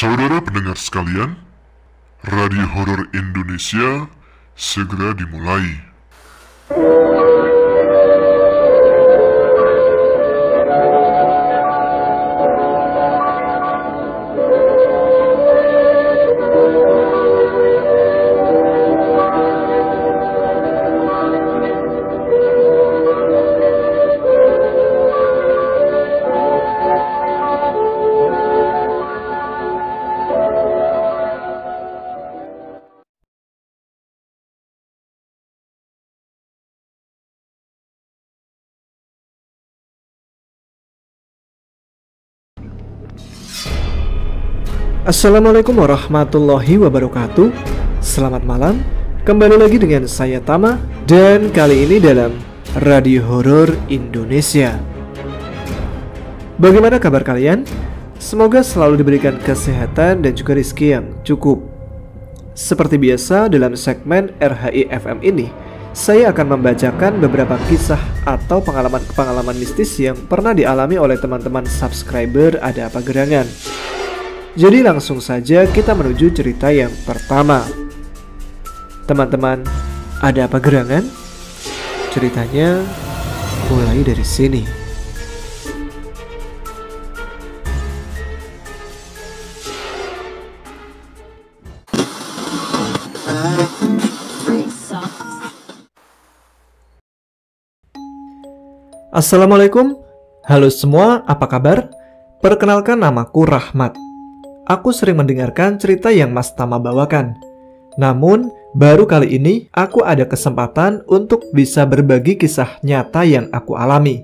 Saudara pendengar sekalian, Radio Horor Indonesia segera dimulai. Assalamualaikum warahmatullahi wabarakatuh. Selamat malam. Kembali lagi dengan saya Tama, dan kali ini dalam Radio Horor Indonesia. Bagaimana kabar kalian? Semoga selalu diberikan kesehatan dan juga rezeki yang cukup. Seperti biasa dalam segmen RHI FM ini, saya akan membacakan beberapa kisah atau pengalaman-pengalaman mistis yang pernah dialami oleh teman-teman subscriber Ada Apa Gerangan. Jadi langsung saja kita menuju cerita yang pertama. Teman-teman, ada apa gerangan? Ceritanya mulai dari sini. Assalamualaikum. Halo semua, apa kabar? Perkenalkan, namaku Rahmat. Aku sering mendengarkan cerita yang Mas Tama bawakan. Namun, baru kali ini aku ada kesempatan untuk bisa berbagi kisah nyata yang aku alami.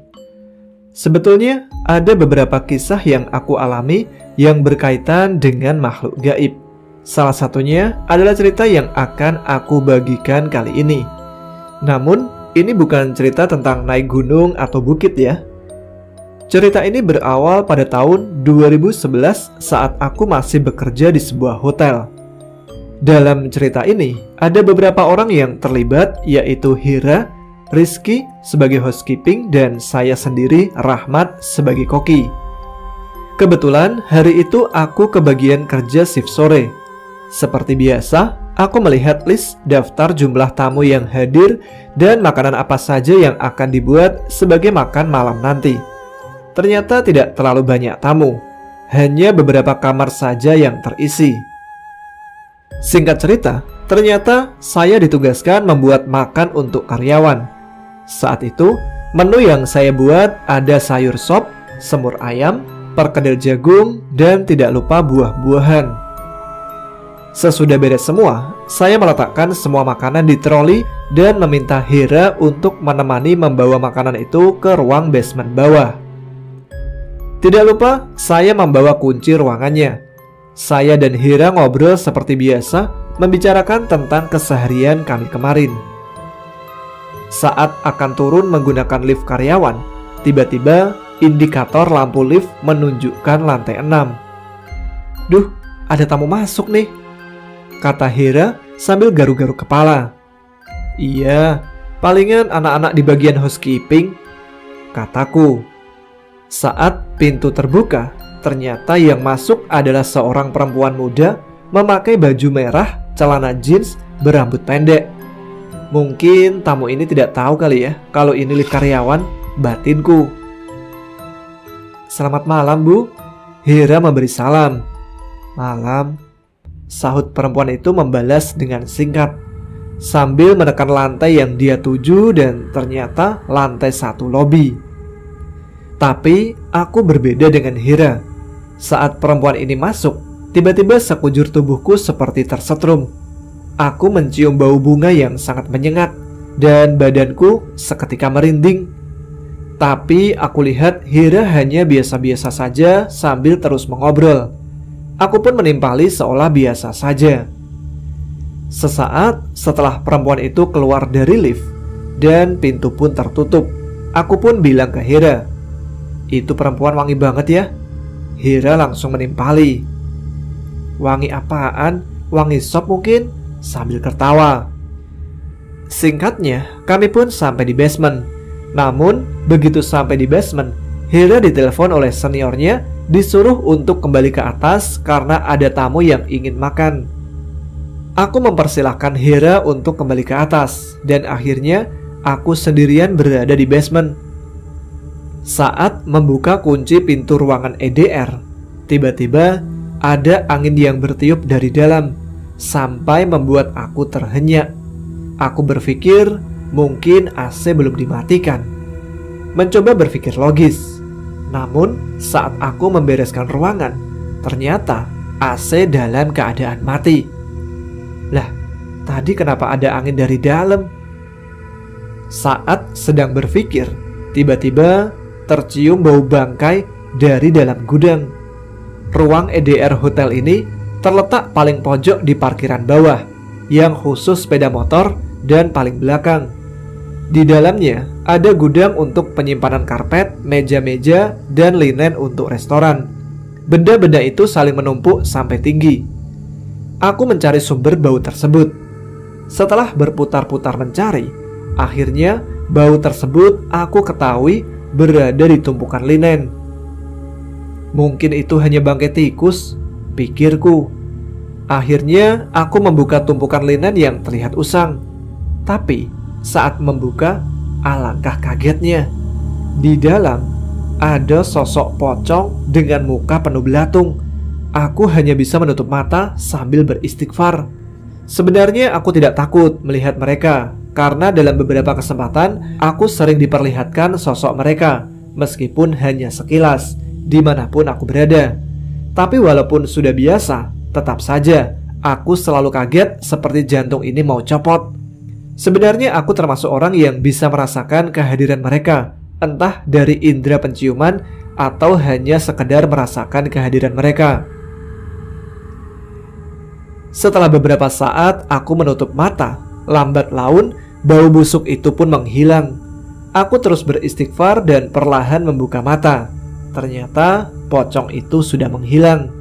Sebetulnya, ada beberapa kisah yang aku alami yang berkaitan dengan makhluk gaib. Salah satunya adalah cerita yang akan aku bagikan kali ini. Namun, ini bukan cerita tentang naik gunung atau bukit ya. Cerita ini berawal pada tahun 2011 saat aku masih bekerja di sebuah hotel. Dalam cerita ini, ada beberapa orang yang terlibat, yaitu Hira, Rizky sebagai housekeeping, dan saya sendiri, Rahmat, sebagai koki. Kebetulan hari itu aku kebagian kerja shift sore. Seperti biasa, aku melihat list daftar jumlah tamu yang hadir dan makanan apa saja yang akan dibuat sebagai makan malam nanti. Ternyata tidak terlalu banyak tamu, hanya beberapa kamar saja yang terisi. Singkat cerita, ternyata saya ditugaskan membuat makan untuk karyawan. Saat itu, menu yang saya buat ada sayur sop, semur ayam, perkedel jagung, dan tidak lupa buah-buahan. Sesudah beres semua, saya meletakkan semua makanan di troli dan meminta Hira untuk menemani membawa makanan itu ke ruang basement bawah. Tidak lupa, saya membawa kunci ruangannya. Saya dan Hira ngobrol seperti biasa, membicarakan tentang keseharian kami kemarin. Saat akan turun menggunakan lift karyawan, tiba-tiba indikator lampu lift menunjukkan lantai 6. Duh, ada tamu masuk nih, kata Hira sambil garu-garu kepala. Iya, palingan anak-anak di bagian housekeeping, kataku. Saat pintu terbuka, ternyata yang masuk adalah seorang perempuan muda memakai baju merah, celana jeans, berambut pendek. Mungkin tamu ini tidak tahu kali ya kalau ini lift karyawan, batinku. Selamat malam, Bu. Hira memberi salam. Malam, sahut perempuan itu membalas dengan singkat sambil menekan lantai yang dia tuju, dan ternyata lantai 1 lobi. Tapi aku berbeda dengan Hira. Saat perempuan ini masuk, tiba-tiba sekujur tubuhku seperti tersetrum. Aku mencium bau bunga yang sangat menyengat, dan badanku seketika merinding. Tapi aku lihat Hira hanya biasa-biasa saja sambil terus mengobrol. Aku pun menimpali seolah biasa saja. Sesaat setelah perempuan itu keluar dari lift dan pintu pun tertutup, aku pun bilang ke Hira, "Itu perempuan wangi banget ya." Hira langsung menimpali. "Wangi apaan? Wangi sop mungkin?" sambil tertawa. Singkatnya, kami pun sampai di basement. Namun, begitu sampai di basement, Hira ditelepon oleh seniornya disuruh untuk kembali ke atas karena ada tamu yang ingin makan. Aku mempersilahkan Hera untuk kembali ke atas, dan akhirnya aku sendirian berada di basement. Saat membuka kunci pintu ruangan EDR, tiba-tiba ada angin yang bertiup dari dalam, sampai membuat aku terhenyak. Aku berpikir mungkin AC belum dimatikan. Mencoba berpikir logis. Namun saat aku membereskan ruangan, ternyata AC dalam keadaan mati. Lah, tadi kenapa ada angin dari dalam? Saat sedang berpikir, tiba-tiba tercium bau bangkai dari dalam gudang. Ruang EDR hotel ini terletak paling pojok di parkiran bawah, yang khusus sepeda motor dan paling belakang. Di dalamnya ada gudang untuk penyimpanan karpet, meja-meja, dan linen untuk restoran. Benda-benda itu saling menumpuk sampai tinggi. Aku mencari sumber bau tersebut. Setelah berputar-putar mencari, akhirnya bau tersebut aku ketahui berada di tumpukan linen. Mungkin itu hanya bangkai tikus, pikirku. Akhirnya aku membuka tumpukan linen yang terlihat usang. Tapi saat membuka, alangkah kagetnya. Di dalam ada sosok pocong dengan muka penuh belatung. Aku hanya bisa menutup mata sambil beristighfar. Sebenarnya aku tidak takut melihat mereka, karena dalam beberapa kesempatan aku sering diperlihatkan sosok mereka, meskipun hanya sekilas, dimanapun aku berada. Tapi walaupun sudah biasa, tetap saja aku selalu kaget seperti jantung ini mau copot. Sebenarnya aku termasuk orang yang bisa merasakan kehadiran mereka, entah dari indera penciuman atau hanya sekedar merasakan kehadiran mereka. Setelah beberapa saat aku menutup mata, lambat laun bau busuk itu pun menghilang. Aku terus beristighfar dan perlahan membuka mata. Ternyata pocong itu sudah menghilang.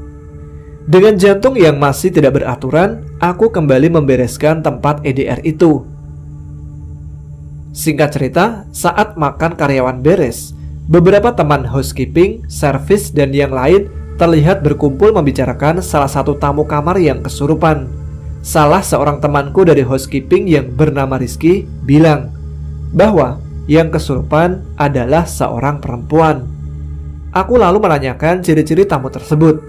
Dengan jantung yang masih tidak beraturan, aku kembali membereskan tempat EDR itu. Singkat cerita, saat makan karyawan beres, beberapa teman housekeeping, servis, dan yang lain terlihat berkumpul membicarakan salah satu tamu kamar yang kesurupan. Salah seorang temanku dari housekeeping yang bernama Rizky bilang bahwa yang kesurupan adalah seorang perempuan. Aku lalu menanyakan ciri-ciri tamu tersebut,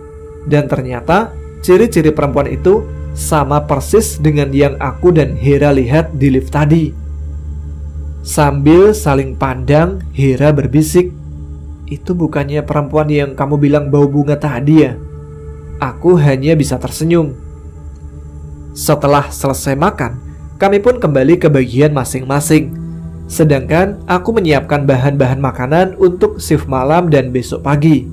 dan ternyata ciri-ciri perempuan itu sama persis dengan yang aku dan Hera lihat di lift tadi. Sambil saling pandang, Hera berbisik, "Itu bukannya perempuan yang kamu bilang bau bunga tadi ya?" Aku hanya bisa tersenyum. Setelah selesai makan, kami pun kembali ke bagian masing-masing. Sedangkan aku menyiapkan bahan-bahan makanan untuk shift malam dan besok pagi.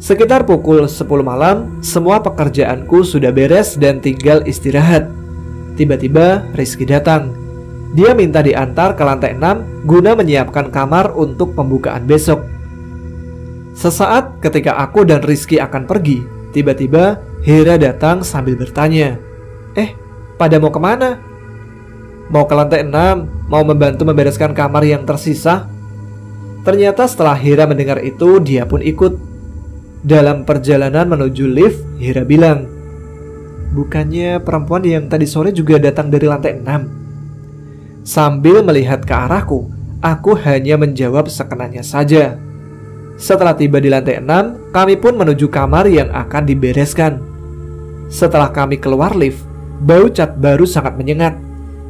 Sekitar pukul 10 malam, semua pekerjaanku sudah beres dan tinggal istirahat. Tiba-tiba Rizky datang. Dia minta diantar ke lantai 6 guna menyiapkan kamar untuk pembukaan besok. Sesaat ketika aku dan Rizky akan pergi, tiba-tiba Hera datang sambil bertanya, pada mau kemana?" "Mau ke lantai 6, mau membantu membereskan kamar yang tersisa." Ternyata setelah Hera mendengar itu, dia pun ikut. Dalam perjalanan menuju lift, Hera bilang, "Bukannya perempuan yang tadi sore juga datang dari lantai 6? Sambil melihat ke arahku, aku hanya menjawab sekenanya saja. Setelah tiba di lantai 6, kami pun menuju kamar yang akan dibereskan. Setelah kami keluar lift, bau cat baru sangat menyengat.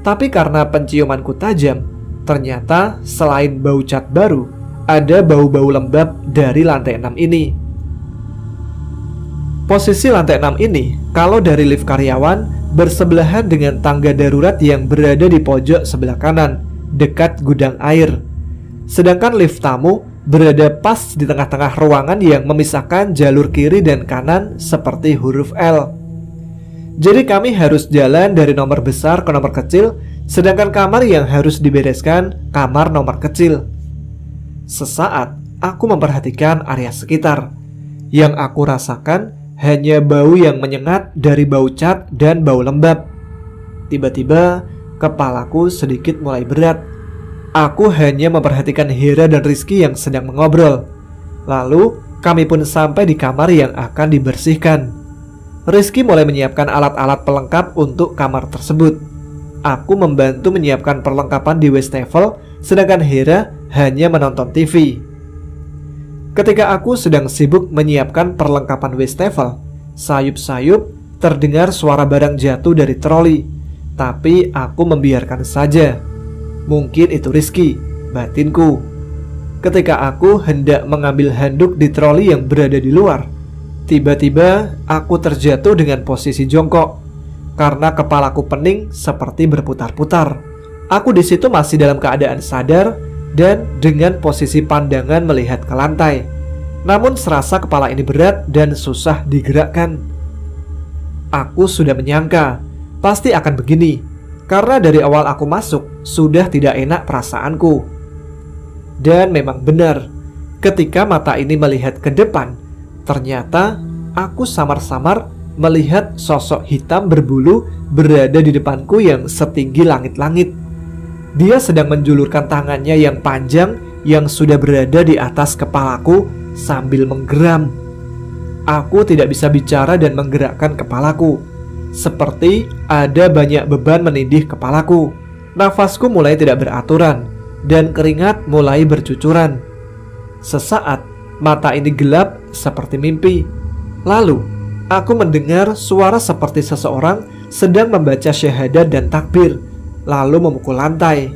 Tapi karena penciumanku tajam, ternyata selain bau cat baru, ada bau-bau lembab dari lantai 6 ini. Posisi lantai 6 ini, kalau dari lift karyawan, bersebelahan dengan tangga darurat yang berada di pojok sebelah kanan, dekat gudang air. Sedangkan lift tamu berada pas di tengah-tengah ruangan yang memisahkan jalur kiri dan kanan seperti huruf L. Jadi kami harus jalan dari nomor besar ke nomor kecil, sedangkan kamar yang harus dibereskan kamar nomor kecil. Sesaat aku memperhatikan area sekitar. Yang aku rasakan hanya bau yang menyengat dari bau cat dan bau lembab. Tiba-tiba kepalaku sedikit mulai berat. Aku hanya memperhatikan Hera dan Rizky yang sedang mengobrol. Lalu Kami pun sampai di kamar yang akan dibersihkan. Rizky mulai menyiapkan alat-alat pelengkap untuk kamar tersebut. Aku membantu menyiapkan perlengkapan di wastafel, sedangkan Hera hanya menonton TV. Ketika aku sedang sibuk menyiapkan perlengkapan wastafel, sayup-sayup terdengar suara barang jatuh dari troli. Tapi aku membiarkan saja. Mungkin itu Rizky, batinku. Ketika aku hendak mengambil handuk di troli yang berada di luar, tiba-tiba aku terjatuh dengan posisi jongkok karena kepalaku pening seperti berputar-putar. Aku di situ masih dalam keadaan sadar dan dengan posisi pandangan melihat ke lantai. Namun serasa kepala ini berat dan susah digerakkan. Aku sudah menyangka pasti akan begini, karena dari awal aku masuk sudah tidak enak perasaanku. Dan memang benar, ketika mata ini melihat ke depan, ternyata aku samar-samar melihat sosok hitam berbulu berada di depanku yang setinggi langit-langit. Dia sedang menjulurkan tangannya yang panjang yang sudah berada di atas kepalaku sambil menggeram. Aku tidak bisa bicara dan menggerakkan kepalaku. Seperti ada banyak beban menindih kepalaku. Nafasku mulai tidak beraturan dan keringat mulai bercucuran. Sesaat mata ini gelap seperti mimpi. Lalu aku mendengar suara seperti seseorang sedang membaca syahadat dan takbir, lalu memukul lantai.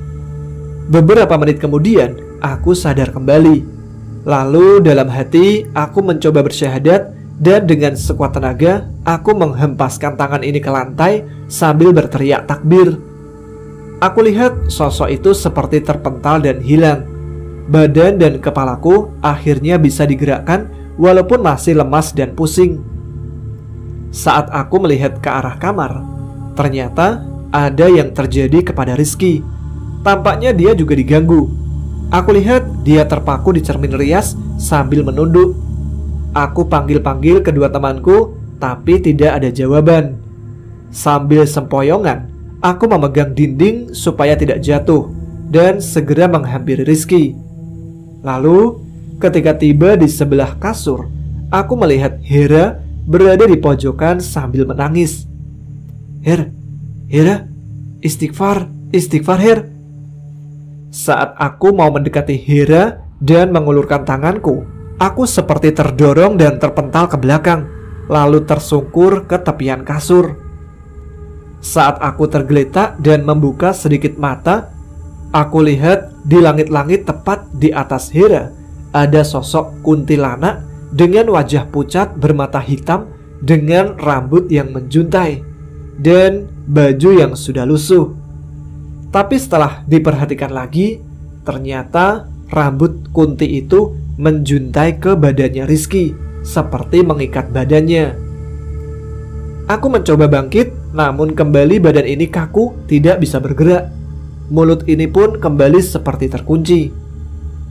Beberapa menit kemudian aku sadar kembali. Lalu dalam hati aku mencoba bersyahadat, dan dengan sekuat tenaga aku menghempaskan tangan ini ke lantai sambil berteriak takbir. Aku lihat sosok itu seperti terpental dan hilang. Badan dan kepalaku akhirnya bisa digerakkan walaupun masih lemas dan pusing. Saat aku melihat ke arah kamar, ternyata ada yang terjadi kepada Rizky. Tampaknya dia juga diganggu. Aku lihat dia terpaku di cermin rias sambil menunduk. Aku panggil-panggil kedua temanku, tapi tidak ada jawaban. Sambil sempoyongan, aku memegang dinding supaya tidak jatuh dan segera menghampiri Rizky. Lalu, ketika tiba di sebelah kasur, aku melihat Hera berada di pojokan sambil menangis. Hera, istighfar, Her. Saat aku mau mendekati Hera dan mengulurkan tanganku, aku seperti terdorong dan terpental ke belakang, lalu tersungkur ke tepian kasur. Saat aku tergeletak dan membuka sedikit mata, aku lihat di langit-langit tepat di atas Hera ada sosok kuntilanak dengan wajah pucat bermata hitam dengan rambut yang menjuntai dan baju yang sudah lusuh. Tapi setelah diperhatikan lagi, ternyata rambut kunti itu menjuntai ke badannya Rizky, seperti mengikat badannya. Aku mencoba bangkit, namun kembali badan ini kaku, tidak bisa bergerak. Mulut ini pun kembali seperti terkunci.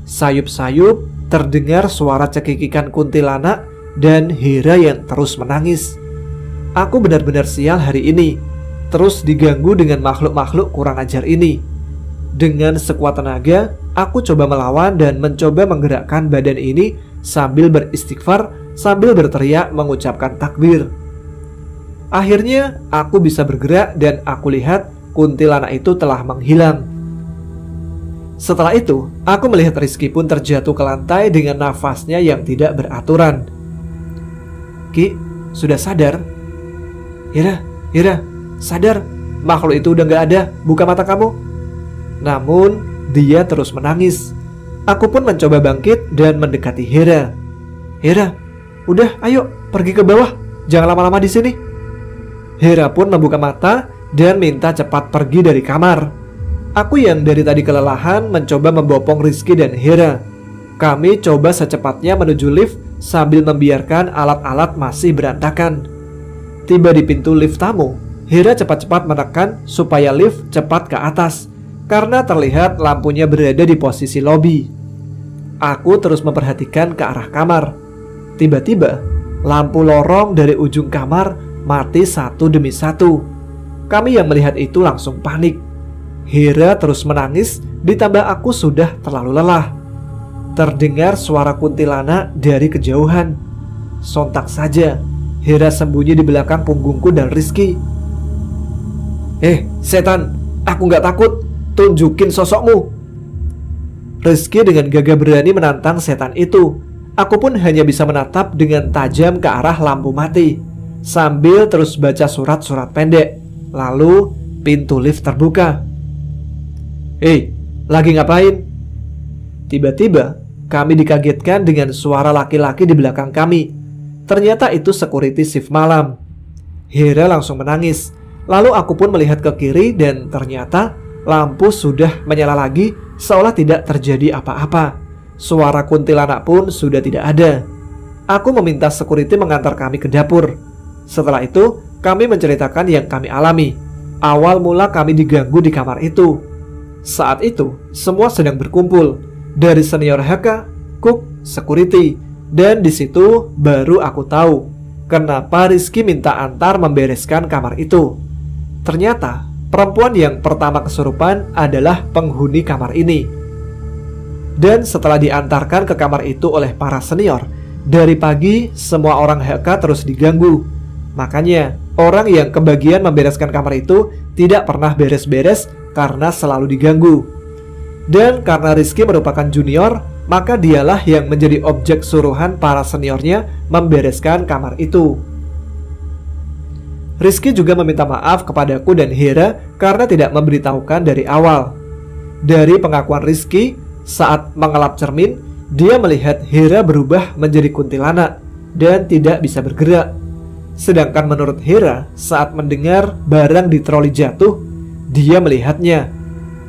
Sayup-sayup terdengar suara cekikikan kuntilanak dan Hera yang terus menangis. Aku benar-benar sial hari ini, terus diganggu dengan makhluk-makhluk kurang ajar ini. Dengan sekuat tenaga, aku coba melawan dan mencoba menggerakkan badan ini sambil beristighfar, sambil berteriak mengucapkan takbir. Akhirnya aku bisa bergerak dan aku lihat kuntilanak itu telah menghilang. Setelah itu, aku melihat Rizky pun terjatuh ke lantai dengan nafasnya yang tidak beraturan. Ki, sudah sadar? Hera, sadar, makhluk itu udah gak ada, buka mata kamu. Namun, dia terus menangis. Aku pun mencoba bangkit dan mendekati Hera. Hera, udah ayo pergi ke bawah, jangan lama-lama di sini. Hera pun membuka mata dan minta cepat pergi dari kamar. Aku yang dari tadi kelelahan mencoba membopong Rizky dan Hera. Kami coba secepatnya menuju lift sambil membiarkan alat-alat masih berantakan. Tiba di pintu lift tamu, Hera cepat-cepat menekan supaya lift cepat ke atas, karena terlihat lampunya berada di posisi lobi. Aku terus memperhatikan ke arah kamar. Tiba-tiba, lampu lorong dari ujung kamar mati satu demi satu. Kami yang melihat itu langsung panik. Hera terus menangis, ditambah aku sudah terlalu lelah. terdengar suara kuntilanak dari kejauhan. Sontak saja, Hera sembunyi di belakang punggungku dan Rizky. Setan, aku nggak takut. Tunjukin sosokmu. Rizky dengan gagah berani menantang setan itu. Aku pun hanya bisa menatap dengan tajam ke arah lampu mati, sambil terus baca surat-surat pendek. Lalu pintu lift terbuka. Lagi ngapain? Tiba-tiba kami dikagetkan dengan suara laki-laki di belakang kami. Ternyata itu security shift malam. Hera langsung menangis. Lalu aku pun melihat ke kiri dan ternyata lampu sudah menyala lagi, seolah tidak terjadi apa-apa. Suara kuntilanak pun sudah tidak ada. Aku meminta security mengantar kami ke dapur. Setelah itu kami menceritakan yang kami alami. Awal mula kami diganggu di kamar itu. Saat itu semua sedang berkumpul, dari senior HK, cook, security. Dan di situ baru aku tahu kenapa Rizky minta antar membereskan kamar itu. Ternyata perempuan yang pertama kesurupan adalah penghuni kamar ini. Dan setelah diantarkan ke kamar itu oleh para senior, dari pagi semua orang HK terus diganggu. Makanya orang yang kebagian membereskan kamar itu tidak pernah beres-beres karena selalu diganggu. Dan karena Rizky merupakan junior, maka dialah yang menjadi objek suruhan para seniornya membereskan kamar itu. Rizky juga meminta maaf kepadaku dan Hera karena tidak memberitahukan dari awal. Dari pengakuan Rizky, saat mengelap cermin, dia melihat Hera berubah menjadi kuntilanak dan tidak bisa bergerak. Sedangkan menurut Hera, saat mendengar barang di troli jatuh, dia melihatnya,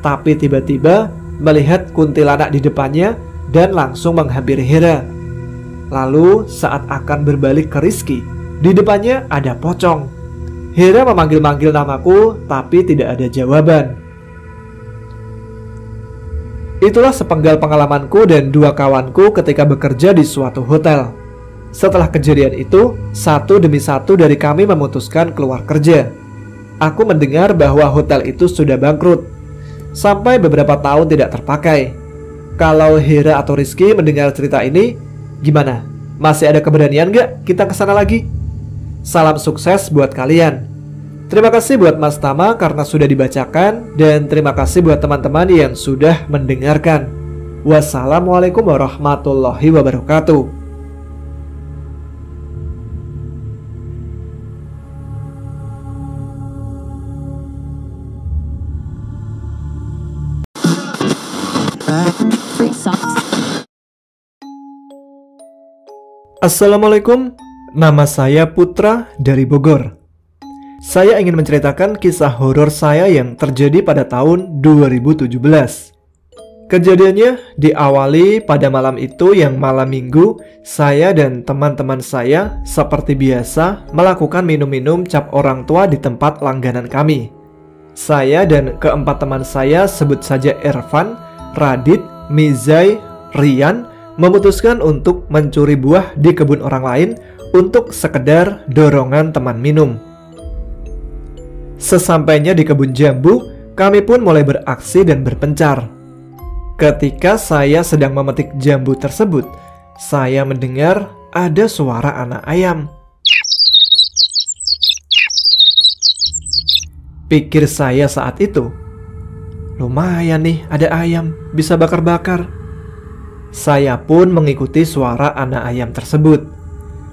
tapi tiba-tiba melihat kuntilanak di depannya dan langsung menghampiri Hera. Lalu saat akan berbalik ke Rizky, di depannya ada pocong. Hera memanggil-manggil namaku, tapi tidak ada jawaban. Itulah sepenggal pengalamanku dan dua kawanku ketika bekerja di suatu hotel. Setelah kejadian itu, satu demi satu dari kami memutuskan keluar kerja. Aku mendengar bahwa hotel itu sudah bangkrut, sampai beberapa tahun tidak terpakai. Kalau Hera atau Rizky mendengar cerita ini, gimana? Masih ada keberanian gak kita kesana lagi? Salam sukses buat kalian. Terima kasih buat Mas Tama karena sudah dibacakan, dan terima kasih buat teman-teman yang sudah mendengarkan. Wassalamualaikum warahmatullahi wabarakatuh. Assalamualaikum, nama saya Putra dari Bogor. Saya ingin menceritakan kisah horor saya yang terjadi pada tahun 2017. Kejadiannya diawali pada malam itu yang malam minggu, saya dan teman-teman saya seperti biasa melakukan minum-minum cap orang tua di tempat langganan kami. Saya dan keempat teman saya, sebut saja Irfan, Radit, Mizai, Rian, memutuskan untuk mencuri buah di kebun orang lain untuk sekedar dorongan teman minum. Sesampainya di kebun jambu, kami pun mulai beraksi dan berpencar. Ketika saya sedang memetik jambu tersebut, saya mendengar ada suara anak ayam. Pikir saya saat itu, lumayan nih ada ayam, bisa bakar-bakar. Saya pun mengikuti suara anak ayam tersebut.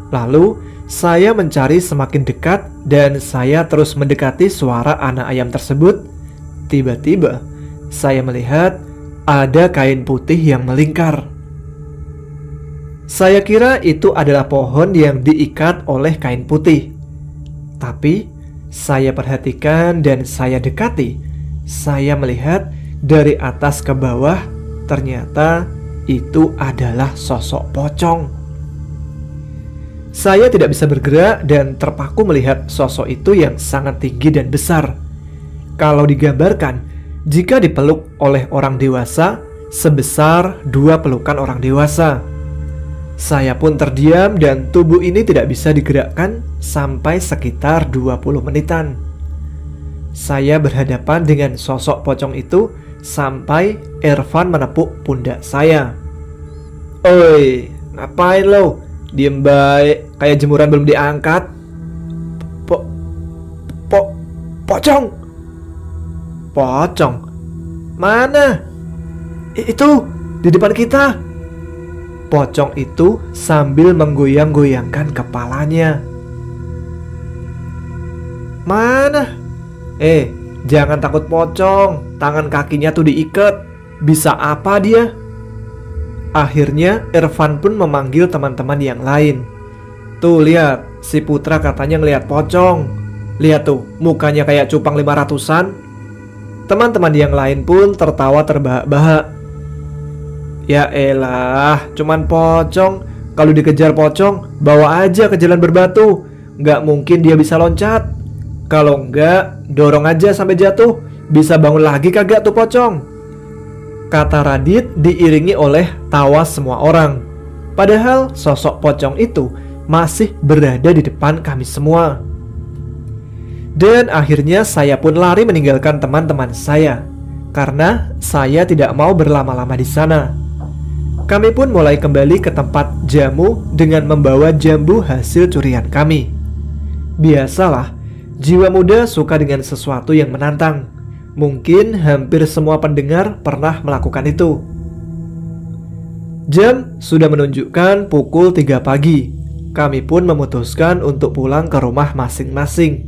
Lalu saya mencari semakin dekat dan saya terus mendekati suara anak ayam tersebut. Tiba-tiba saya melihat ada kain putih yang melingkar. Saya kira itu adalah pohon yang diikat oleh kain putih. Tapi saya perhatikan dan saya dekati. Saya melihat dari atas ke bawah, ternyata itu adalah sosok pocong. Saya tidak bisa bergerak dan terpaku melihat sosok itu yang sangat tinggi dan besar. Kalau digambarkan, jika dipeluk oleh orang dewasa, sebesar 2 pelukan orang dewasa. Saya pun terdiam dan tubuh ini tidak bisa digerakkan sampai sekitar 20 menitan. Saya berhadapan dengan sosok pocong itu sampai Irfan menepuk pundak saya. Oi, ngapain lo? Diem baik, kayak jemuran belum diangkat. Po, po, pocong. Pocong? Mana? Itu, di depan kita. Pocong itu sambil menggoyang-goyangkan kepalanya. Mana? Jangan takut pocong. Tangan kakinya tuh diikat. Bisa apa dia? Akhirnya Irfan pun memanggil teman-teman yang lain. Tuh lihat, si Putra katanya ngelihat pocong. Lihat tuh, mukanya kayak cupang 500-an. Teman-teman yang lain pun tertawa terbahak-bahak. Ya elah, cuman pocong. Kalau dikejar pocong, bawa aja ke jalan berbatu. Nggak mungkin dia bisa loncat. Kalau enggak, dorong aja sampai jatuh. Bisa bangun lagi kagak tuh pocong? Kata Radit diiringi oleh tawa semua orang. Padahal sosok pocong itu masih berada di depan kami semua. Dan akhirnya saya pun lari meninggalkan teman-teman saya, karena saya tidak mau berlama-lama di sana. Kami pun mulai kembali ke tempat jamu dengan membawa jambu hasil curian kami. Biasalah, jiwa muda suka dengan sesuatu yang menantang. Mungkin hampir semua pendengar pernah melakukan itu. Jam sudah menunjukkan pukul 3 pagi. Kami pun memutuskan untuk pulang ke rumah masing-masing.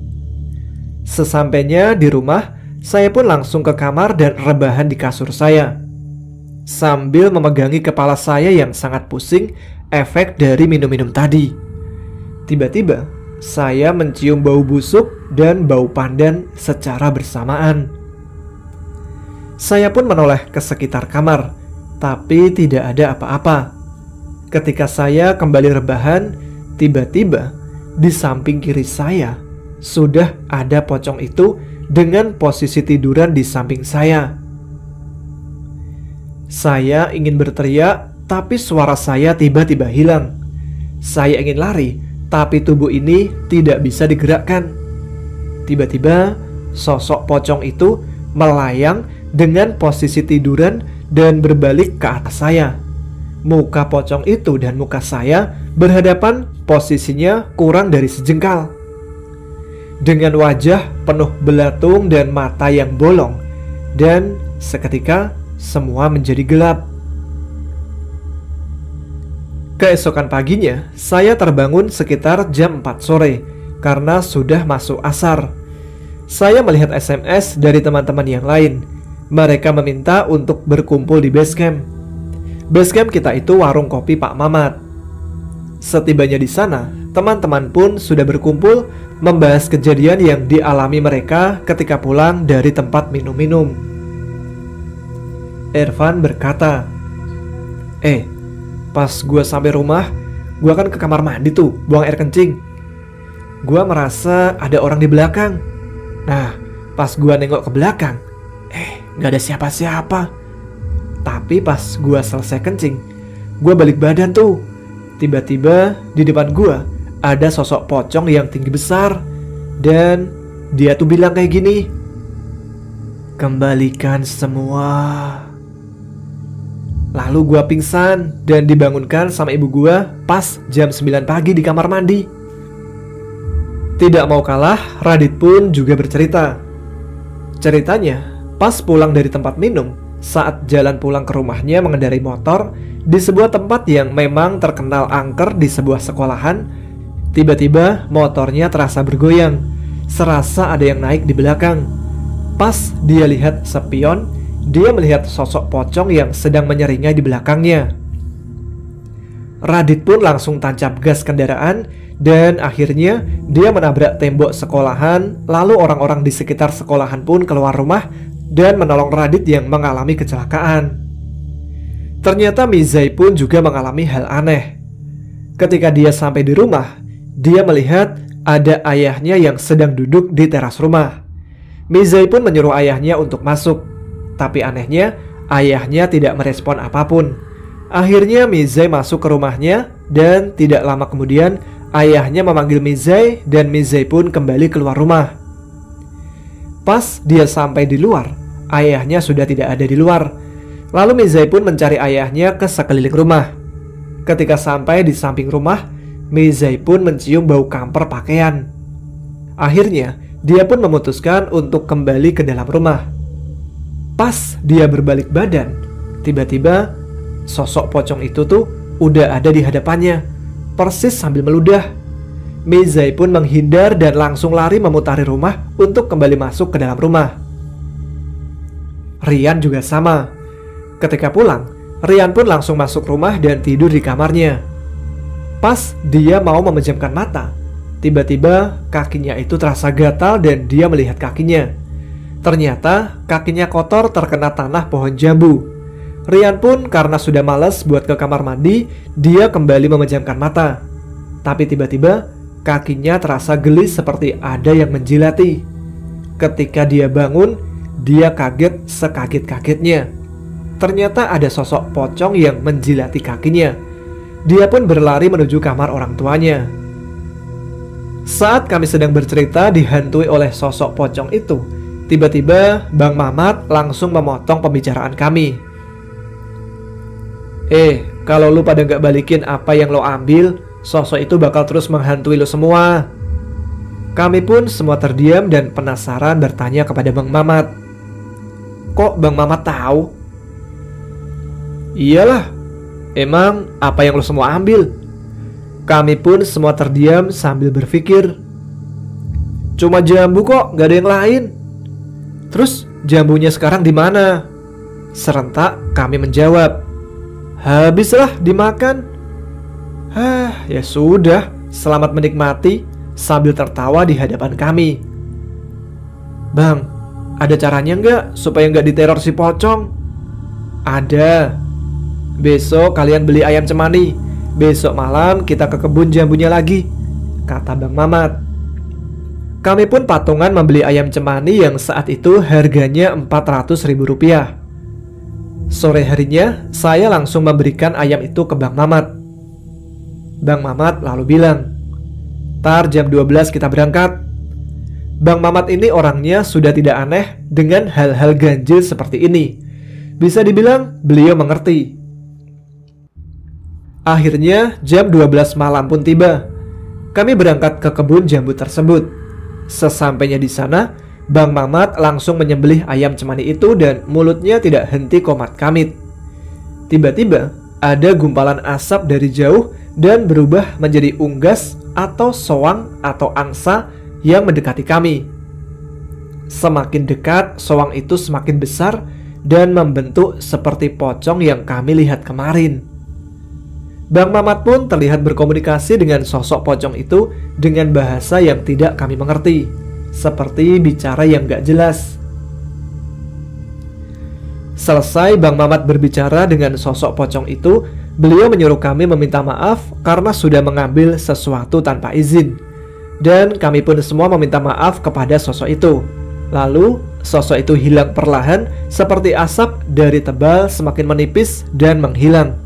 Sesampainya di rumah, saya pun langsung ke kamar dan rebahan di kasur saya, sambil memegangi kepala saya yang sangat pusing efek dari minum-minum tadi. Tiba-tiba, saya mencium bau busuk dan bau pandan secara bersamaan. Saya pun menoleh ke sekitar kamar, tapi tidak ada apa-apa. Ketika saya kembali rebahan, tiba-tiba di samping kiri saya sudah ada pocong itu dengan posisi tiduran di samping saya. Saya ingin berteriak, tapi suara saya tiba-tiba hilang. Saya ingin lari, tapi tubuh ini tidak bisa digerakkan. Tiba-tiba sosok pocong itu melayang dengan posisi tiduran dan berbalik ke atas saya. Muka pocong itu dan muka saya berhadapan, posisinya kurang dari sejengkal. Dengan wajah penuh belatung dan mata yang bolong, dan seketika semua menjadi gelap. Keesokan paginya, saya terbangun sekitar jam 4 sore karena sudah masuk asar. Saya melihat SMS dari teman-teman yang lain. Mereka meminta untuk berkumpul di base camp. Base camp kita itu warung kopi Pak Mamat. Setibanya di sana, teman-teman pun sudah berkumpul membahas kejadian yang dialami mereka ketika pulang dari tempat minum-minum. Irfan berkata, pas gue sampai rumah, gue kan ke kamar mandi tuh, buang air kencing. Gue merasa ada orang di belakang. Nah, pas gue nengok ke belakang, gak ada siapa-siapa. Tapi pas gue selesai kencing, gue balik badan tuh. Tiba-tiba di depan gue ada sosok pocong yang tinggi besar. Dan dia tuh bilang kayak gini, "Kembalikan semua." Lalu gue pingsan dan dibangunkan sama ibu gue pas jam 9 pagi di kamar mandi. Tidak mau kalah, Radit pun juga bercerita. Ceritanya, pas pulang dari tempat minum, saat jalan pulang ke rumahnya mengendarai motor di sebuah tempat yang memang terkenal angker di sebuah sekolahan, tiba-tiba motornya terasa bergoyang, serasa ada yang naik di belakang. Pas dia lihat spion, dia melihat sosok pocong yang sedang menyeringai di belakangnya. Radit pun langsung tancap gas kendaraan dan akhirnya dia menabrak tembok sekolahan. Lalu orang-orang di sekitar sekolahan pun keluar rumah dan menolong Radit yang mengalami kecelakaan. Ternyata Mizai pun juga mengalami hal aneh. Ketika dia sampai di rumah, dia melihat ada ayahnya yang sedang duduk di teras rumah. Mizai pun menyuruh ayahnya untuk masuk. Tapi anehnya, ayahnya tidak merespon apapun. Akhirnya Mizai masuk ke rumahnya dan tidak lama kemudian ayahnya memanggil Mizai dan Mizai pun kembali keluar rumah. Pas dia sampai di luar, ayahnya sudah tidak ada di luar. Lalu Mizai pun mencari ayahnya ke sekeliling rumah. Ketika sampai di samping rumah, Meizai pun mencium bau kamper pakaian. Akhirnya, dia pun memutuskan untuk kembali ke dalam rumah. Pas dia berbalik badan, tiba-tiba sosok pocong itu tuh udah ada di hadapannya, persis sambil meludah. Meizai pun menghindar dan langsung lari memutari rumah untuk kembali masuk ke dalam rumah. Rian juga sama. Ketika pulang, Rian pun langsung masuk rumah dan tidur di kamarnya. Pas dia mau memejamkan mata, tiba-tiba kakinya itu terasa gatal dan dia melihat kakinya. Ternyata kakinya kotor terkena tanah pohon jambu. Rian pun karena sudah malas buat ke kamar mandi, dia kembali memejamkan mata. Tapi tiba-tiba kakinya terasa geli seperti ada yang menjilati. Ketika dia bangun, dia kaget sekaget-kagetnya. Ternyata ada sosok pocong yang menjilati kakinya. Dia pun berlari menuju kamar orang tuanya. Saat kami sedang bercerita dihantui oleh sosok pocong itu, tiba-tiba Bang Mamat langsung memotong pembicaraan kami. Kalau lu pada gak balikin apa yang lo ambil, sosok itu bakal terus menghantui lo semua. Kami pun semua terdiam dan penasaran bertanya kepada Bang Mamat. Kok Bang Mamat tahu? Iyalah, emang apa yang lo semua ambil? Kami pun semua terdiam sambil berpikir. Cuma jambu kok, gak ada yang lain. Terus jambunya sekarang di mana? Serentak kami menjawab. Habislah dimakan. Ya sudah, selamat menikmati, sambil tertawa di hadapan kami. Bang, ada caranya nggak supaya nggak diteror si pocong? Ada. Besok kalian beli ayam cemani. Besok malam kita ke kebun jambunya lagi, kata Bang Mamat. Kami pun patungan membeli ayam cemani yang saat itu harganya Rp400.000. Sore harinya saya langsung memberikan ayam itu ke Bang Mamat. Bang Mamat lalu bilang, "Tar jam 12 kita berangkat." Bang Mamat ini orangnya sudah tidak aneh dengan hal-hal ganjil seperti ini. Bisa dibilang beliau mengerti. Akhirnya jam 12 malam pun tiba. Kami berangkat ke kebun jambu tersebut. Sesampainya di sana, Bang Mamat langsung menyembelih ayam cemani itu dan mulutnya tidak henti komat kamit. Tiba-tiba ada gumpalan asap dari jauh dan berubah menjadi unggas atau soang atau angsa yang mendekati kami. Semakin dekat, soang itu semakin besar dan membentuk seperti pocong yang kami lihat kemarin. Bang Mamat pun terlihat berkomunikasi dengan sosok pocong itu dengan bahasa yang tidak kami mengerti, seperti bicara yang gak jelas. Selesai Bang Mamat berbicara dengan sosok pocong itu, beliau menyuruh kami meminta maaf karena sudah mengambil sesuatu tanpa izin. Dan kami pun semua meminta maaf kepada sosok itu. Lalu sosok itu hilang perlahan seperti asap dari tebal semakin menipis dan menghilang.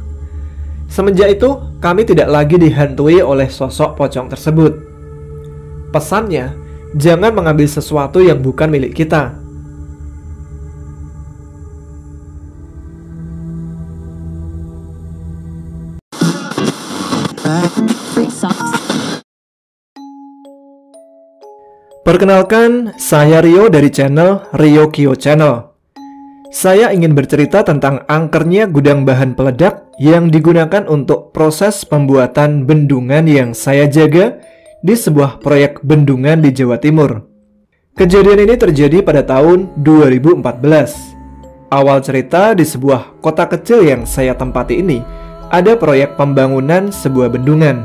Semenjak itu kami tidak lagi dihantui oleh sosok pocong tersebut. Pesannya, jangan mengambil sesuatu yang bukan milik kita. Perkenalkan, saya Rio dari channel Rio Kio Channel. Saya ingin bercerita tentang angkernya gudang bahan peledak yang digunakan untuk proses pembuatan bendungan yang saya jaga di sebuah proyek bendungan di Jawa Timur. Kejadian ini terjadi pada tahun 2014. Awal cerita, di sebuah kota kecil yang saya tempati ini ada proyek pembangunan sebuah bendungan.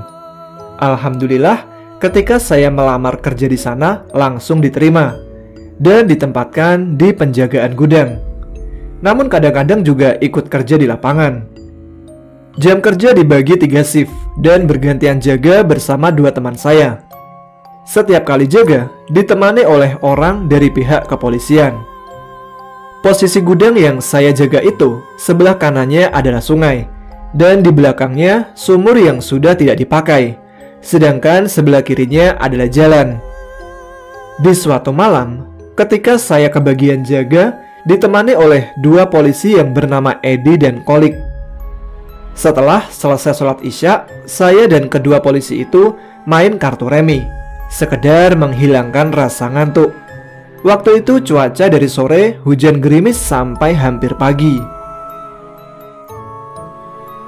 Alhamdulillah, ketika saya melamar kerja di sana langsung diterima dan ditempatkan di penjagaan gudang. Namun kadang-kadang juga ikut kerja di lapangan. Jam kerja dibagi 3 shift dan bergantian jaga bersama 2 teman saya. Setiap kali jaga ditemani oleh orang dari pihak kepolisian. Posisi gudang yang saya jaga itu sebelah kanannya adalah sungai dan di belakangnya sumur yang sudah tidak dipakai. Sedangkan sebelah kirinya adalah jalan. Di suatu malam, ketika saya kebagian jaga, ditemani oleh 2 polisi yang bernama Edi dan Kolik. Setelah selesai sholat isya, saya dan kedua polisi itu main kartu remi, sekedar menghilangkan rasa ngantuk. Waktu itu cuaca dari sore hujan gerimis sampai hampir pagi.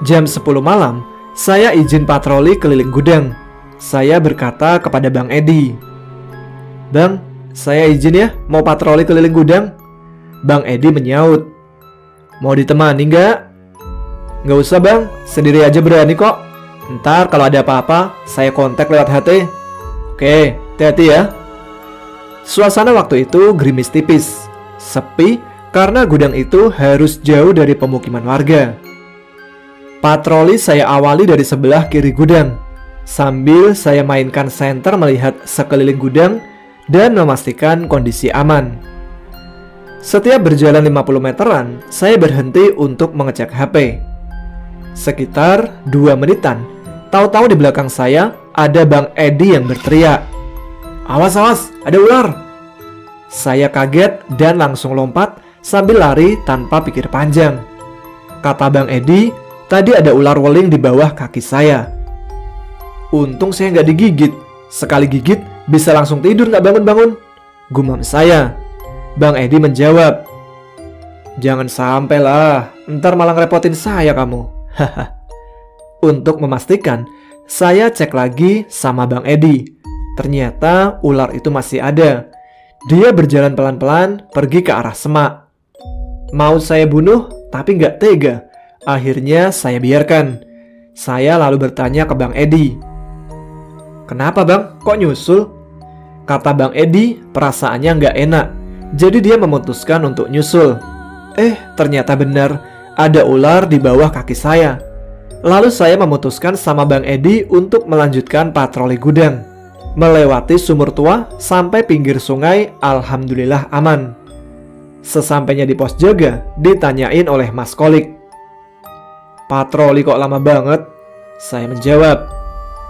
Jam 10 malam, saya izin patroli keliling gudang. Saya berkata kepada Bang Edi, "Bang, saya izin ya mau patroli keliling gudang." Bang Edi menyaut, "Mau ditemani nggak?" "Nggak usah bang, sendiri aja berani kok. Ntar kalau ada apa-apa, saya kontak lewat HT." "Oke, hati-hati ya." Suasana waktu itu gerimis tipis, sepi karena gudang itu harus jauh dari pemukiman warga. Patroli saya awali dari sebelah kiri gudang, sambil saya mainkan senter melihat sekeliling gudang dan memastikan kondisi aman. Setiap berjalan 50 meteran, saya berhenti untuk mengecek HP. Sekitar 2 menitan, tahu-tahu di belakang saya ada Bang Edi yang berteriak, "Awas, awas, ada ular!" Saya kaget dan langsung lompat sambil lari tanpa pikir panjang. Kata Bang Edi, tadi ada ular weling di bawah kaki saya. Untung saya nggak digigit. Sekali gigit bisa langsung tidur nggak bangun-bangun, gumam saya. Bang Edi menjawab, "Jangan sampai lah, ntar malah ngerepotin saya kamu." Untuk memastikan, saya cek lagi sama Bang Edi. Ternyata ular itu masih ada. Dia berjalan pelan-pelan pergi ke arah semak. Mau saya bunuh, tapi nggak tega. Akhirnya saya biarkan. Saya lalu bertanya ke Bang Edi, "Kenapa bang, kok nyusul?" Kata Bang Edi, perasaannya nggak enak. Jadi dia memutuskan untuk nyusul. Ternyata benar, ada ular di bawah kaki saya. Lalu saya memutuskan sama Bang Edi untuk melanjutkan patroli gudang. Melewati sumur tua sampai pinggir sungai, alhamdulillah aman. Sesampainya di pos jaga, ditanyain oleh Mas Kolik, "Patroli kok lama banget?" Saya menjawab,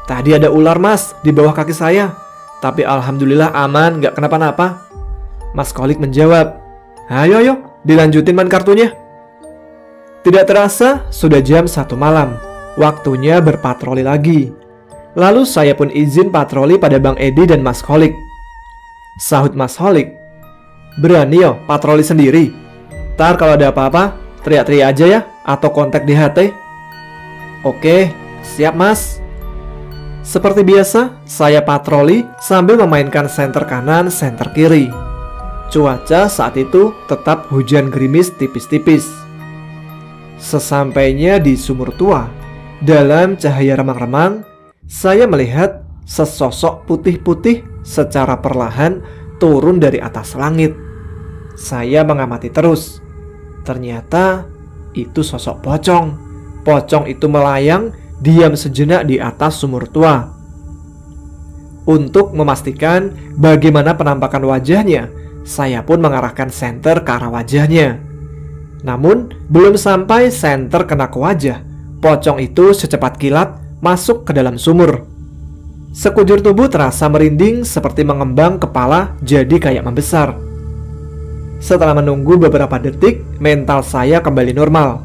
"Tadi ada ular mas di bawah kaki saya, tapi alhamdulillah aman, gak kenapa-napa." Mas Kolik menjawab, Ayo, dilanjutin main kartunya." Tidak terasa, sudah jam 1 malam. Waktunya berpatroli lagi. Lalu saya pun izin patroli pada Bang Edi dan Mas Kolik. Sahut Mas Kolik, "Berani yo patroli sendiri? Ntar kalau ada apa-apa, teriak-teriak aja ya, atau kontak di HT." "Oke, siap mas." Seperti biasa, saya patroli sambil memainkan senter kanan, senter kiri. Cuaca saat itu tetap hujan gerimis tipis-tipis. Sesampainya di sumur tua, dalam cahaya remang-remang, saya melihat sesosok putih-putih secara perlahan turun dari atas langit. Saya mengamati terus. Ternyata itu sosok pocong. Pocong itu melayang diam sejenak di atas sumur tua. Untuk memastikan bagaimana penampakan wajahnya, saya pun mengarahkan senter ke arah wajahnya. Namun, belum sampai senter kena ke wajah, pocong itu secepat kilat masuk ke dalam sumur. Sekujur tubuh terasa merinding seperti mengembang kepala jadi kayak membesar. Setelah menunggu beberapa detik, mental saya kembali normal.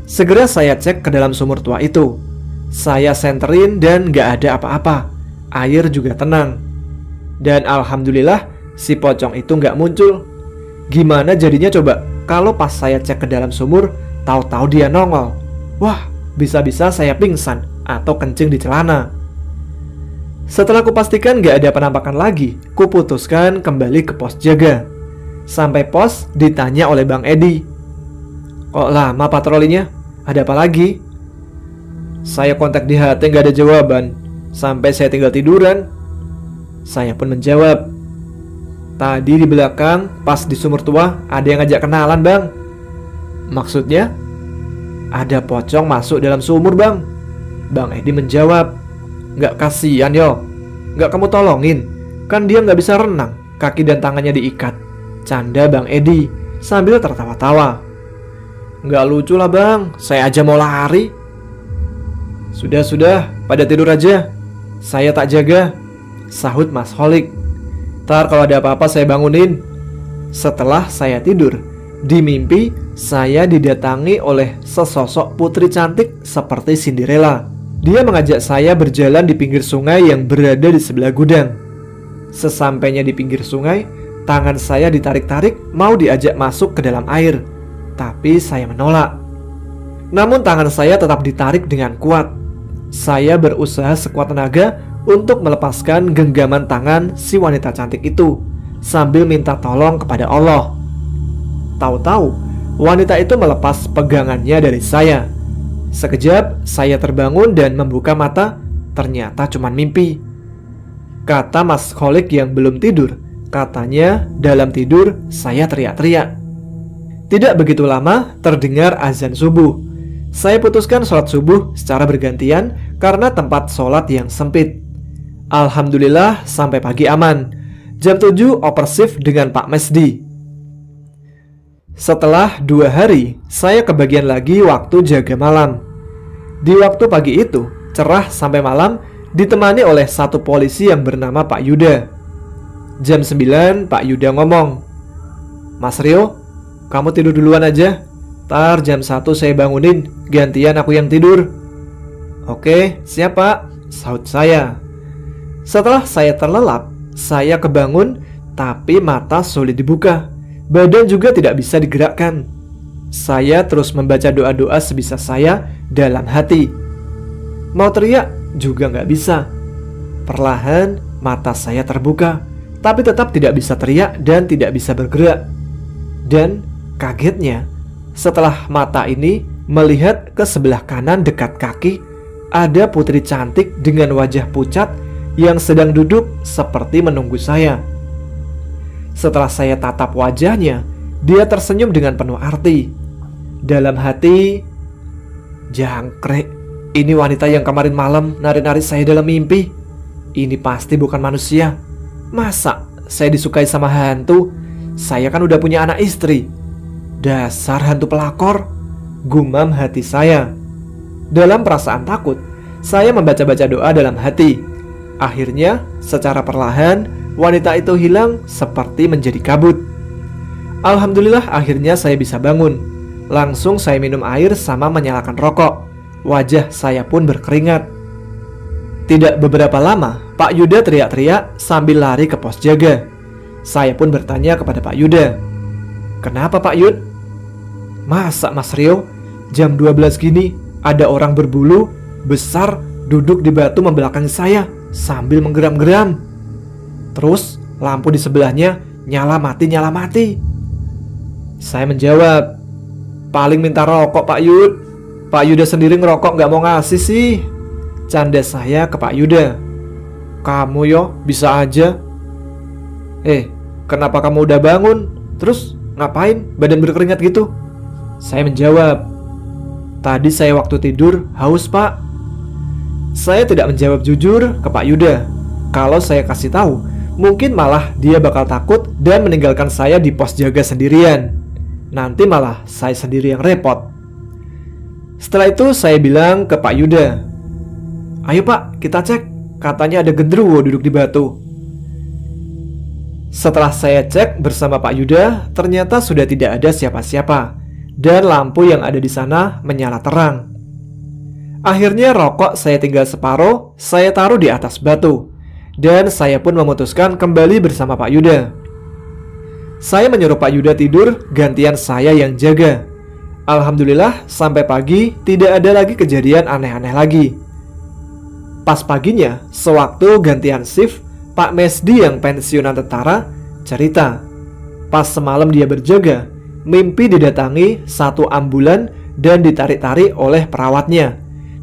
Segera saya cek ke dalam sumur tua itu. Saya senterin dan gak ada apa-apa. Air juga tenang. Dan alhamdulillah si pocong itu gak muncul. Gimana jadinya coba kalau pas saya cek ke dalam sumur, tahu-tahu dia nongol. Wah, bisa-bisa saya pingsan atau kencing di celana. Setelah kupastikan gak ada penampakan lagi, kuputuskan kembali ke pos jaga. Sampai pos ditanya oleh Bang Edi, "Kok lama patrolinya? Ada apa lagi?" Saya kontak di HT gak ada jawaban, sampai saya tinggal tiduran. Saya pun menjawab, "Tadi di belakang pas di sumur tua ada yang ngajak kenalan bang." "Maksudnya?" "Ada pocong masuk dalam sumur bang." Bang Edi menjawab, "Gak kasihan yo? Gak kamu tolongin? Kan dia gak bisa renang, kaki dan tangannya diikat." Canda Bang Edi sambil tertawa-tawa. "Gak lucu lah bang, saya aja mau lari." Sudah, pada tidur aja. Saya tak jaga," sahut Mas Holik. "Ntar kalau ada apa-apa saya bangunin." Setelah saya tidur, di mimpi saya didatangi oleh sesosok putri cantik seperti Cinderella. Dia mengajak saya berjalan di pinggir sungai yang berada di sebelah gudang. Sesampainya di pinggir sungai, tangan saya ditarik-tarik mau diajak masuk ke dalam air, tapi saya menolak. Namun tangan saya tetap ditarik dengan kuat. Saya berusaha sekuat tenaga untuk melepaskan genggaman tangan si wanita cantik itu, sambil minta tolong kepada Allah. Tahu-tahu, wanita itu melepas pegangannya dari saya. Sekejap, saya terbangun dan membuka mata. Ternyata cuma mimpi. Kata Mas Kholik yang belum tidur, katanya dalam tidur saya teriak-teriak. Tidak begitu lama, terdengar azan subuh. Saya putuskan sholat subuh secara bergantian karena tempat sholat yang sempit. Alhamdulillah sampai pagi aman. Jam 7 oper shift dengan Pak Mesdi. Setelah 2 hari, saya kebagian lagi waktu jaga malam. Di waktu pagi itu, cerah sampai malam, ditemani oleh satu polisi yang bernama Pak Yuda. Jam 9, Pak Yuda ngomong, "Mas Rio, kamu tidur duluan aja. Ntar jam 1 saya bangunin, gantian aku yang tidur." "Oke, siap Pak," sahut saya. Setelah saya terlelap, saya kebangun, tapi mata sulit dibuka. Badan juga tidak bisa digerakkan. Saya terus membaca doa-doa sebisa saya dalam hati. Mau teriak juga nggak bisa. Perlahan mata saya terbuka, tapi tetap tidak bisa teriak dan tidak bisa bergerak. Dan kagetnya, setelah mata ini melihat ke sebelah kanan dekat kaki, ada putri cantik dengan wajah pucat yang sedang duduk seperti menunggu saya. Setelah saya tatap wajahnya, dia tersenyum dengan penuh arti. Dalam hati, jangkrik, ini wanita yang kemarin malam nari-nari saya dalam mimpi. Ini pasti bukan manusia. Masa saya disukai sama hantu? Saya kan udah punya anak istri. Dasar hantu pelakor, gumam hati saya. Dalam perasaan takut, saya membaca-baca doa dalam hati. Akhirnya, secara perlahan, wanita itu hilang seperti menjadi kabut. Alhamdulillah akhirnya saya bisa bangun. Langsung saya minum air sama menyalakan rokok. Wajah saya pun berkeringat. Tidak beberapa lama, Pak Yuda teriak-teriak sambil lari ke pos jaga. Saya pun bertanya kepada Pak Yuda, "Kenapa Pak Yud?" "Masa Mas Rio, jam 12 gini ada orang berbulu besar duduk di batu membelakangi saya sambil menggeram-geram. Terus lampu di sebelahnya nyala mati. Saya menjawab, "Paling minta rokok Pak Yud. Pak Yuda sendiri ngerokok gak mau ngasih sih." Canda saya ke Pak Yuda. "Kamu yo bisa aja." Kenapa kamu udah bangun? Terus ngapain badan berkeringat gitu?" Saya menjawab, "Tadi saya waktu tidur haus Pak." Saya tidak menjawab jujur ke Pak Yuda. Kalau saya kasih tahu, mungkin malah dia bakal takut dan meninggalkan saya di pos jaga sendirian. Nanti malah saya sendiri yang repot. Setelah itu saya bilang ke Pak Yuda, "Ayo Pak, kita cek. Katanya ada genderuwo duduk di batu." Setelah saya cek bersama Pak Yuda, ternyata sudah tidak ada siapa-siapa, dan lampu yang ada di sana menyala terang. Akhirnya rokok saya tinggal separuh, saya taruh di atas batu, dan saya pun memutuskan kembali bersama Pak Yuda. Saya menyuruh Pak Yuda tidur, gantian saya yang jaga. Alhamdulillah sampai pagi tidak ada lagi kejadian aneh-aneh lagi. Pas paginya, sewaktu gantian shift, Pak Mesdi yang pensiunan tentara cerita, pas semalam dia berjaga, mimpi didatangi satu ambulan dan ditarik-tarik oleh perawatnya.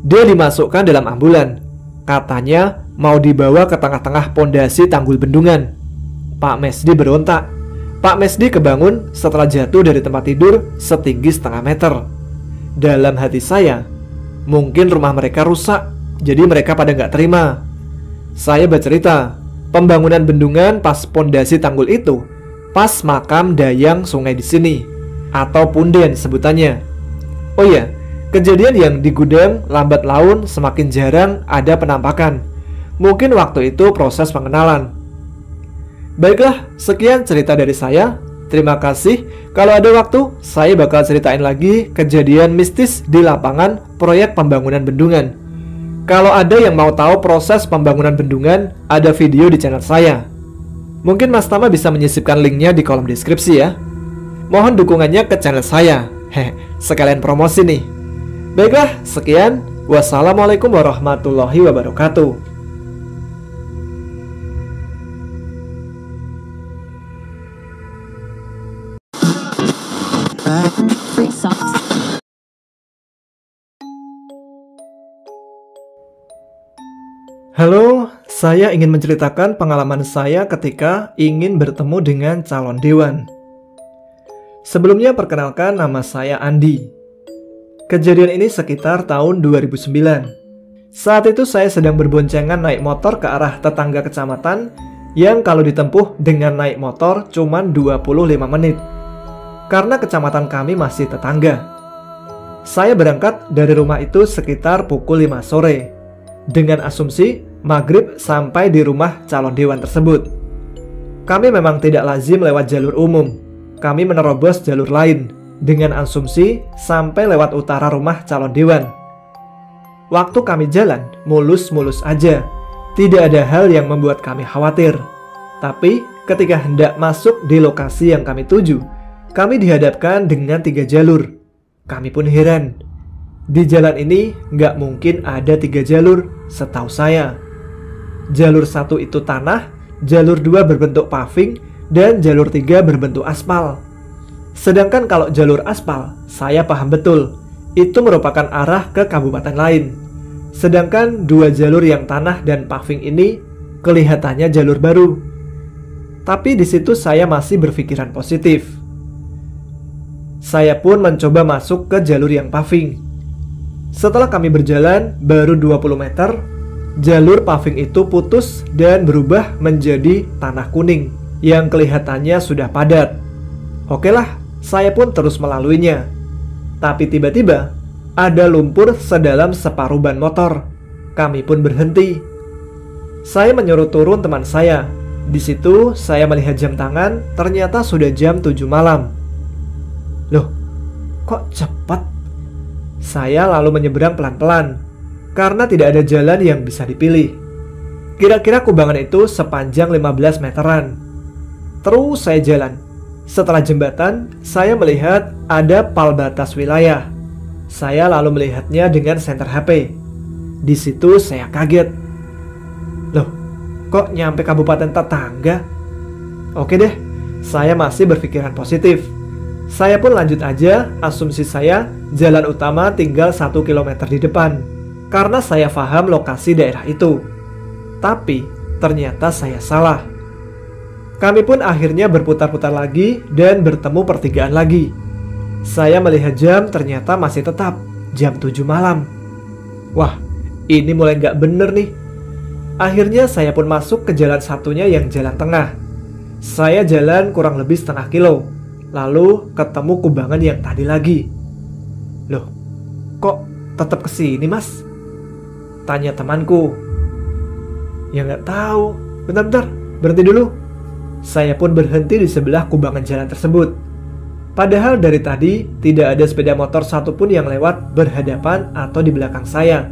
Dia dimasukkan dalam ambulan. Katanya mau dibawa ke tengah-tengah pondasi tanggul bendungan. Pak Mesdi berontak. Pak Mesdi kebangun setelah jatuh dari tempat tidur setinggi setengah meter. Dalam hati saya, mungkin rumah mereka rusak, jadi mereka pada nggak terima. Saya bercerita, pembangunan bendungan pas pondasi tanggul itu, pas makam dayang sungai di sini, atau punden sebutannya. Oh iya, kejadian yang di gudang lambat laun semakin jarang ada penampakan. Mungkin waktu itu proses pengenalan. Baiklah, sekian cerita dari saya. Terima kasih. Kalau ada waktu, saya bakal ceritain lagi kejadian mistis di lapangan proyek pembangunan bendungan. Kalau ada yang mau tahu proses pembangunan bendungan, ada video di channel saya. Mungkin Mas Tama bisa menyisipkan linknya di kolom deskripsi ya. Mohon dukungannya ke channel saya. Sekalian promosi nih. Baiklah, sekian. Wassalamualaikum warahmatullahi wabarakatuh. Free socks. Halo, saya ingin menceritakan pengalaman saya ketika ingin bertemu dengan calon dewan. Sebelumnya perkenalkan, nama saya Andi. Kejadian ini sekitar tahun 2009. Saat itu saya sedang berboncengan naik motor ke arah tetangga kecamatan yang kalau ditempuh dengan naik motor cuma 25 menit. Karena kecamatan kami masih tetangga. Saya berangkat dari rumah itu sekitar pukul 5 sore dengan asumsi maghrib sampai di rumah calon dewan tersebut. Kami memang tidak lazim lewat jalur umum. Kami menerobos jalur lain dengan asumsi sampai lewat utara rumah calon dewan. Waktu kami jalan mulus-mulus aja. Tidak ada hal yang membuat kami khawatir. Tapi ketika hendak masuk di lokasi yang kami tuju, kami dihadapkan dengan 3 jalur. Kami pun heran. Di jalan ini nggak mungkin ada 3 jalur setahu saya. Jalur 1 itu tanah, jalur 2 berbentuk paving, dan jalur 3 berbentuk aspal. Sedangkan kalau jalur aspal, saya paham betul. Itu merupakan arah ke kabupaten lain. Sedangkan 2 jalur yang tanah dan paving ini kelihatannya jalur baru. Tapi di situ saya masih berpikiran positif. Saya pun mencoba masuk ke jalur yang paving. Setelah kami berjalan baru 20 meter, jalur paving itu putus dan berubah menjadi tanah kuning yang kelihatannya sudah padat. Oke lah, saya pun terus melaluinya. Tapi tiba-tiba ada lumpur sedalam separuh ban motor. Kami pun berhenti. Saya menyuruh turun teman saya. Di situ saya melihat jam tangan, ternyata sudah jam 7 malam. Loh, kok cepat? Saya lalu menyeberang pelan-pelan karena tidak ada jalan yang bisa dipilih. Kira-kira kubangan itu sepanjang 15 meteran. Terus saya jalan. Setelah jembatan, saya melihat ada pal batas wilayah. Saya lalu melihatnya dengan senter HP. Di situ saya kaget. Loh, kok nyampe kabupaten tetangga? Oke deh, saya masih berpikiran positif. Saya pun lanjut aja, asumsi saya jalan utama tinggal 1 km di depan. Karena saya paham lokasi daerah itu. Tapi ternyata saya salah. Kami pun akhirnya berputar-putar lagi dan bertemu pertigaan lagi. Saya melihat jam, ternyata masih tetap jam 7 malam. Wah, ini mulai nggak bener nih. Akhirnya saya pun masuk ke jalan satunya yang jalan tengah. Saya jalan kurang lebih setengah kilo. Lalu ketemu kubangan yang tadi lagi. Loh, kok tetap kesini mas? Tanya temanku. Ya nggak tahu. Bentar, berhenti dulu. Saya pun berhenti di sebelah kubangan jalan tersebut. Padahal dari tadi tidak ada sepeda motor satupun yang lewat berhadapan atau di belakang saya.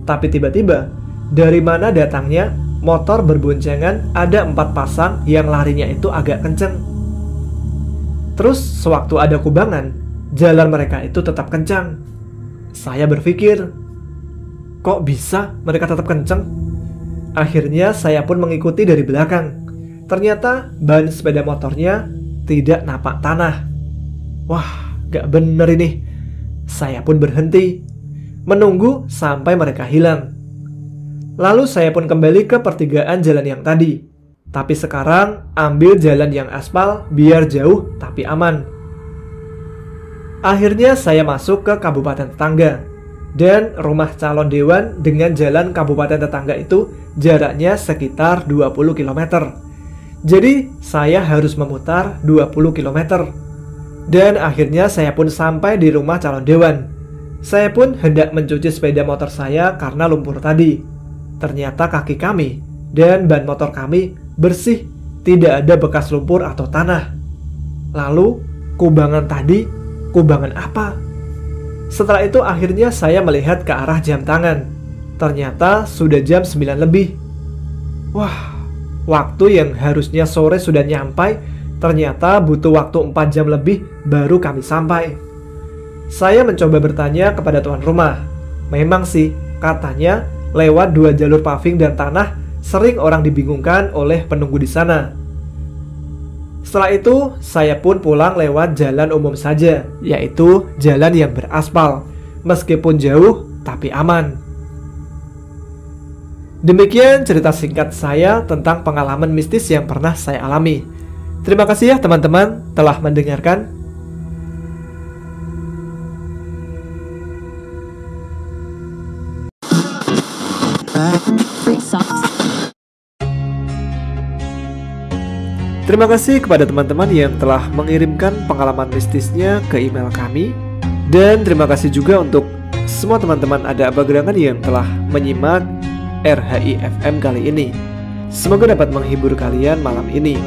Tapi tiba-tiba, dari mana datangnya motor berboncengan ada 4 pasang yang larinya itu agak kenceng. Terus sewaktu ada kubangan, jalan mereka itu tetap kencang. Saya berpikir, kok bisa mereka tetap kencang? Akhirnya saya pun mengikuti dari belakang. Ternyata ban sepeda motornya tidak napak tanah. Wah, gak bener ini. Saya pun berhenti, menunggu sampai mereka hilang. Lalu saya pun kembali ke pertigaan jalan yang tadi. Tapi sekarang ambil jalan yang aspal biar jauh tapi aman. Akhirnya saya masuk ke kabupaten tetangga. Dan rumah calon dewan dengan jalan kabupaten tetangga itu jaraknya sekitar 20 km. Jadi saya harus memutar 20 km. Dan akhirnya saya pun sampai di rumah calon dewan. Saya pun hendak mencuci sepeda motor saya karena lumpur tadi. Ternyata kaki kami dan ban motor kami bersih, tidak ada bekas lumpur atau tanah. Lalu, kubangan tadi, kubangan apa? Setelah itu akhirnya saya melihat ke arah jam tangan. Ternyata sudah jam 9 lebih. Wah, waktu yang harusnya sore sudah nyampai, ternyata butuh waktu 4 jam lebih baru kami sampai. Saya mencoba bertanya kepada tuan rumah. Memang sih, katanya lewat 2 jalur paving dan tanah sering orang dibingungkan oleh penunggu di sana. Setelah itu, saya pun pulang lewat jalan umum saja, yaitu jalan yang beraspal. Meskipun jauh, tapi aman. Demikian cerita singkat saya tentang pengalaman mistis yang pernah saya alami. Terima kasih ya teman-teman telah mendengarkan. Terima kasih kepada teman-teman yang telah mengirimkan pengalaman mistisnya ke email kami. Dan terima kasih juga untuk semua teman-teman Ada Apa Gerangan yang telah menyimak RHI FM kali ini. Semoga dapat menghibur kalian malam ini.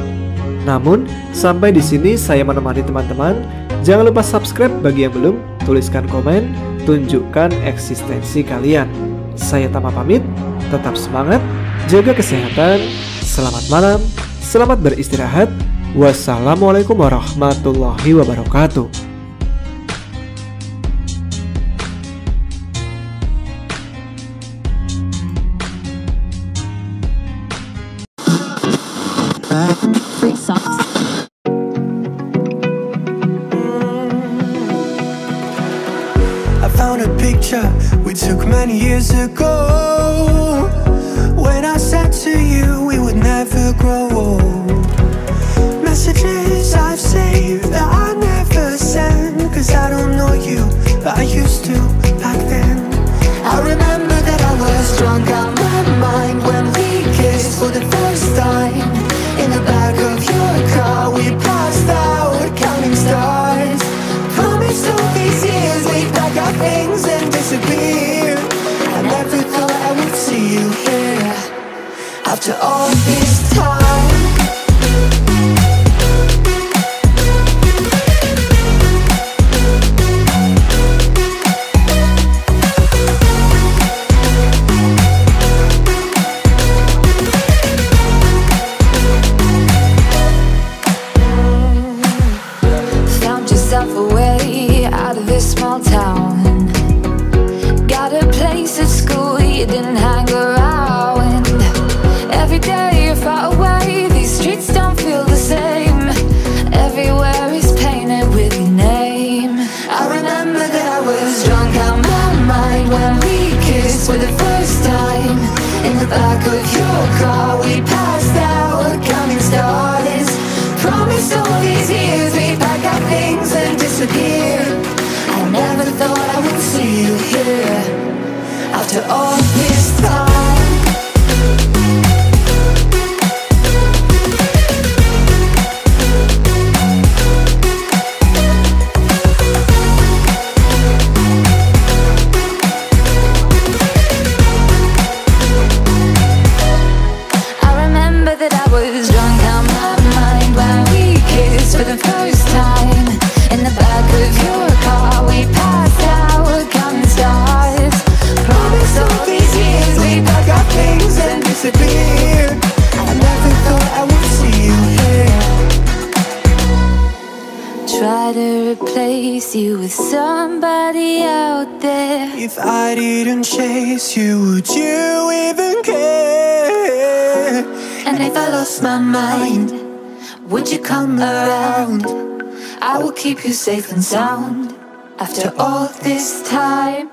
Namun, sampai di sini saya menemani teman-teman. Jangan lupa subscribe bagi yang belum, tuliskan komen, tunjukkan eksistensi kalian. Saya Tama pamit, tetap semangat, jaga kesehatan, selamat malam, selamat beristirahat. Wassalamualaikum warahmatullahi wabarakatuh. Free socks. I found a picture we took many years ago, when I said to you we would never grow old. Messages I've saved that I never sent, cause I don't know you, but I used to back then. I remember that I was drunk out my mind when we kissed for the first time. In the back of your car we passed out counting stars. Promised all these years we'd pack our things and disappear. I never thought I would see you here after all this time. Away out of this small town, got a place at school you didn't hang around. Every day you're far away, these streets don't feel the same. Everywhere is painted with your name. I remember that I was drunk out my mind when we kissed for the first time. In the back of your car we passed out counting stars. Promised all these years we'd pack our things and disappear. I never thought I would see you here after all this time. I remember that I was drunk out my mind when we kissed for the first time. In the back of your car we passed out counting stars. Promised all these years we'd pack our things and disappear. I never thought I would see you here. Try to replace you with somebody out there. If I didn't chase you, would you even care? And if I lost my mind, would you come around? I will keep you safe and sound after all this time.